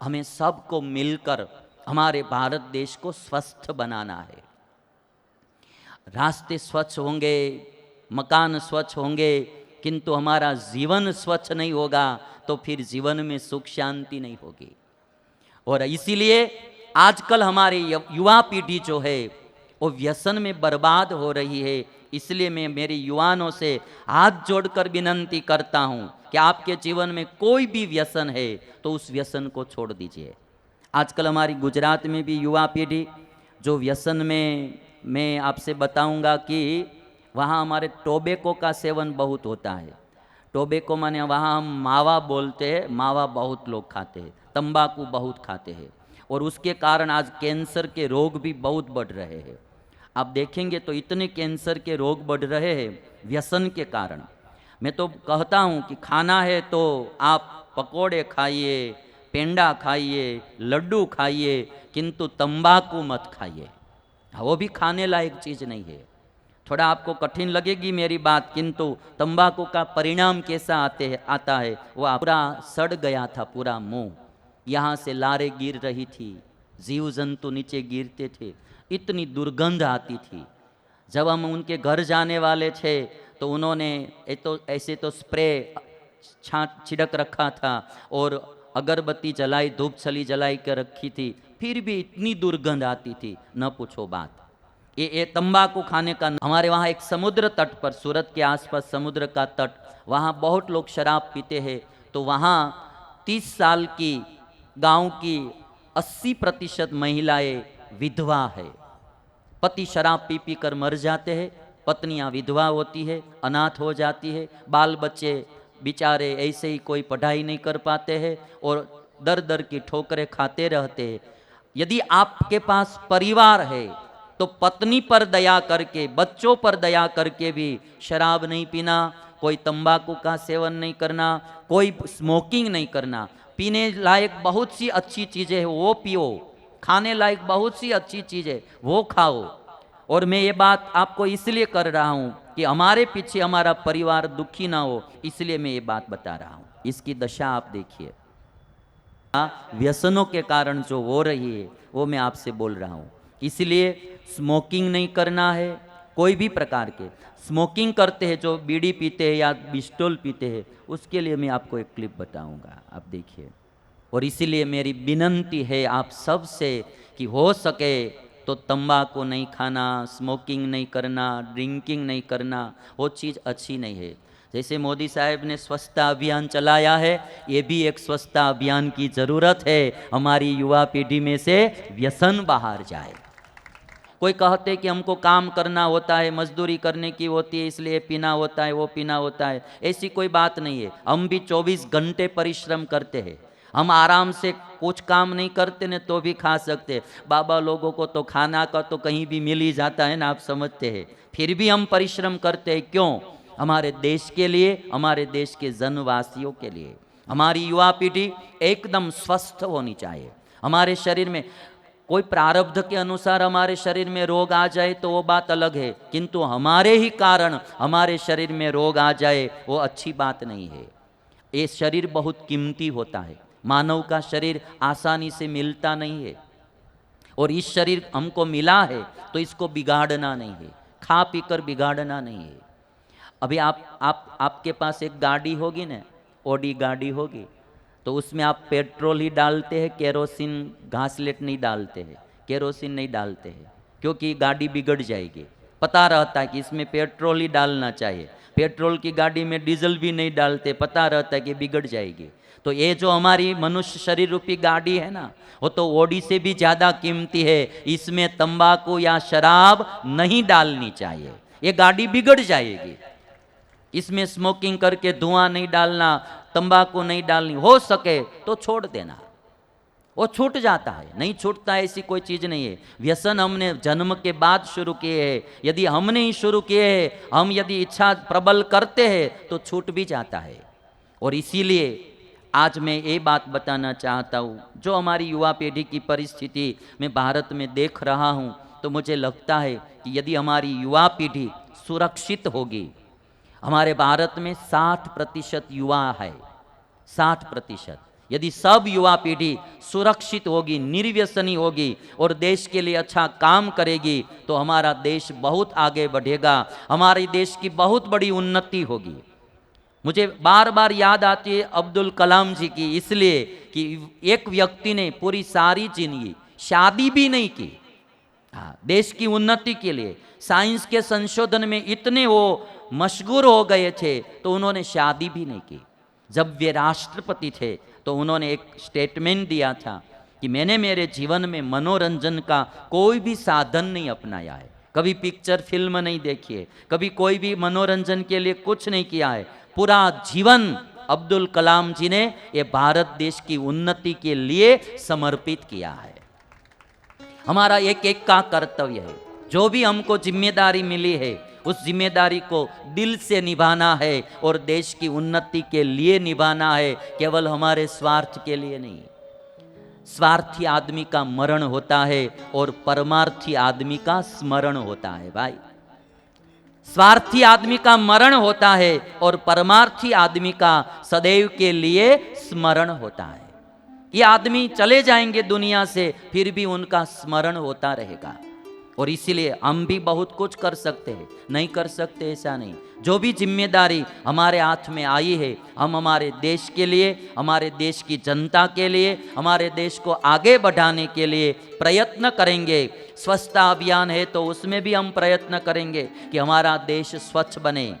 हमें सबको मिलकर हमारे भारत देश को स्वस्थ बनाना है। रास्ते स्वच्छ होंगे, मकान स्वच्छ होंगे, किंतु हमारा जीवन स्वच्छ नहीं होगा तो फिर जीवन में सुख शांति नहीं होगी। और इसीलिए आजकल हमारे युवा पीढ़ी जो है वो व्यसन में बर्बाद हो रही है। इसलिए मैं मेरे युवाओं से हाथ जोड़कर विनती करता हूं कि आपके जीवन में कोई भी व्यसन है तो उस व्यसन को छोड़ दीजिए। आजकल हमारी गुजरात में भी युवा पीढ़ी जो व्यसन में, मैं आपसे बताऊंगा कि वहाँ हमारे टोबैको का सेवन बहुत होता है। टोबैको माने वहाँ हम मावा बोलते हैं, मावा बहुत लोग खाते हैं, तंबाकू बहुत खाते हैं, और उसके कारण आज कैंसर के रोग भी बहुत बढ़ रहे हैं। आप देखेंगे तो इतने कैंसर के रोग बढ़ रहे हैं व्यसन के कारण। मैं तो कहता हूँ कि खाना है तो आप पकोड़े खाइए, पेंडा खाइए, लड्डू खाइए, किंतु तंबाकू मत खाइए, वो भी खाने लायक चीज़ नहीं है। थोड़ा आपको कठिन लगेगी मेरी बात, किंतु तंबाकू का परिणाम कैसा आता है वो पूरा सड़ गया था, पूरा मुंह, यहाँ से लारें गिर रही थी, जीव जंतु नीचे गिरते थे, इतनी दुर्गंध आती थी। जब हम उनके घर जाने वाले थे तो उन्होंने ऐसे तो स्प्रे छिड़क रखा था और अगरबत्ती जलाई, धूप छली जलाई कर रखी थी, फिर भी इतनी दुर्गंध आती थी, न पूछो बात। ये तंबाकू खाने का। हमारे वहाँ एक समुद्र तट पर, सूरत के आसपास समुद्र का तट, वहाँ बहुत लोग शराब पीते हैं। तो वहाँ 30 साल की गांव की 80% महिलाएं विधवा है। पति शराब पी पी कर मर जाते हैं, पत्नियां विधवा होती है, अनाथ हो जाती है, बाल बच्चे बेचारे ऐसे ही कोई पढ़ाई नहीं कर पाते हैं और दर दर की ठोकरें खाते रहते हैं। यदि आपके पास परिवार है तो पत्नी पर दया करके, बच्चों पर दया करके भी शराब नहीं पीना, कोई तंबाकू का सेवन नहीं करना, कोई स्मोकिंग नहीं करना। पीने लायक बहुत सी अच्छी चीज़ें हैं वो पियो, खाने लायक बहुत सी अच्छी चीज़ें वो खाओ। और मैं ये बात आपको इसलिए कर रहा हूँ कि हमारे पीछे हमारा परिवार दुखी ना हो, इसलिए मैं ये बात बता रहा हूँ। इसकी दशा आप देखिए, व्यसनों के कारण जो हो रही है वो मैं आपसे बोल रहा हूँ। इसलिए स्मोकिंग नहीं करना है, कोई भी प्रकार के। स्मोकिंग करते हैं जो बीड़ी पीते हैं या बिस्टोल पीते हैं, उसके लिए मैं आपको एक क्लिप बताऊंगा, आप देखिए। और इसीलिए मेरी विनती है आप सब से कि हो सके तो तंबाकू नहीं खाना, स्मोकिंग नहीं करना, ड्रिंकिंग नहीं करना, वो चीज़ अच्छी नहीं है। जैसे मोदी साहब ने स्वच्छता अभियान चलाया है, ये भी एक स्वच्छता अभियान की ज़रूरत है। हमारी युवा पीढ़ी में से व्यसन बाहर जाए। कोई कहते कि हमको काम करना होता है, मजदूरी करने की होती है, इसलिए पीना होता है, वो पीना होता है, ऐसी कोई बात नहीं है। हम भी 24 घंटे परिश्रम करते हैं, हम आराम से कुछ काम नहीं करते न तो भी खा सकते। बाबा लोगों को तो खाना का तो कहीं भी मिल ही जाता है ना, आप समझते हैं। फिर भी हम परिश्रम करते हैं, क्यों? हमारे देश के लिए, हमारे देश के जनवासियों के लिए। हमारी युवा पीढ़ी एकदम स्वस्थ होनी चाहिए। हमारे शरीर में कोई प्रारब्ध के अनुसार हमारे शरीर में रोग आ जाए तो वो बात अलग है, किंतु हमारे ही कारण हमारे शरीर में रोग आ जाए वो अच्छी बात नहीं है। ये शरीर बहुत कीमती होता है, मानव का शरीर आसानी से मिलता नहीं है, और इस शरीर हमको मिला है तो इसको बिगाड़ना नहीं है, खा पी कर बिगाड़ना नहीं है। अभी आपके पास एक गाड़ी होगी ना, ऑडी गाड़ी होगी, तो उसमें आप पेट्रोल ही डालते हैं, केरोसिन घासलेट नहीं डालते हैं, केरोसिन नहीं डालते हैं, क्योंकि गाड़ी बिगड़ जाएगी। पता रहता है कि इसमें पेट्रोल ही डालना चाहिए, पेट्रोल की गाड़ी में डीजल भी नहीं डालते, पता रहता है कि बिगड़ जाएगी। तो ये जो हमारी मनुष्य शरीर रूपी गाड़ी है ना, वो तो ऑडी से भी ज़्यादा कीमती है। इसमें तंबाकू या शराब नहीं डालनी चाहिए, ये गाड़ी बिगड़ जाएगी। इसमें स्मोकिंग करके धुआं नहीं डालना, तंबाकू नहीं डालनी, हो सके तो छोड़ देना, वो छूट जाता है। नहीं छूटता है ऐसी कोई चीज़ नहीं है। व्यसन हमने जन्म के बाद शुरू किए हैं, यदि हमने ही शुरू किए हैं, हम यदि इच्छा प्रबल करते हैं तो छूट भी जाता है। और इसीलिए आज मैं ये बात बताना चाहता हूँ, जो हमारी युवा पीढ़ी की परिस्थिति मैं भारत में देख रहा हूँ, तो मुझे लगता है कि यदि हमारी युवा पीढ़ी सुरक्षित होगी, हमारे भारत में 60% युवा है, 60%, यदि सब युवा पीढ़ी सुरक्षित होगी, निर्व्यसनी होगी और देश के लिए अच्छा काम करेगी तो हमारा देश बहुत आगे बढ़ेगा, हमारे देश की बहुत बड़ी उन्नति होगी। मुझे बार बार याद आती है अब्दुल कलाम जी की, इसलिए कि एक व्यक्ति ने पूरी सारी जिंदगी शादी भी नहीं की, हाँ, देश की उन्नति के लिए साइंस के संशोधन में इतने वो मशगूर हो गए थे तो उन्होंने शादी भी नहीं की। जब वे राष्ट्रपति थे तो उन्होंने एक स्टेटमेंट दिया था कि मैंने मेरे जीवन में मनोरंजन का कोई भी साधन नहीं अपनाया है, कभी पिक्चर फिल्म नहीं देखी है, कभी कोई भी मनोरंजन के लिए कुछ नहीं किया है। पूरा जीवन अब्दुल कलाम जी ने ये भारत देश की उन्नति के लिए समर्पित किया है। हमारा एक एक का कर्तव्य है, जो भी हमको जिम्मेदारी मिली है उस जिम्मेदारी को दिल से निभाना है और देश की उन्नति के लिए निभाना है, केवल हमारे स्वार्थ के लिए नहीं। स्वार्थी आदमी का मरण होता है और परमार्थी आदमी का स्मरण होता है। भाई, स्वार्थी आदमी का मरण होता है और परमार्थी आदमी का सदैव के लिए स्मरण होता है। ये आदमी चले जाएंगे दुनिया से, फिर भी उनका स्मरण होता रहेगा। और इसीलिए हम भी बहुत कुछ कर सकते हैं, नहीं कर सकते ऐसा नहीं। जो भी जिम्मेदारी हमारे हाथ में आई है, हम हमारे देश के लिए, हमारे देश की जनता के लिए, हमारे देश को आगे बढ़ाने के लिए प्रयत्न करेंगे। स्वच्छता अभियान है तो उसमें भी हम प्रयत्न करेंगे कि हमारा देश स्वच्छ बने।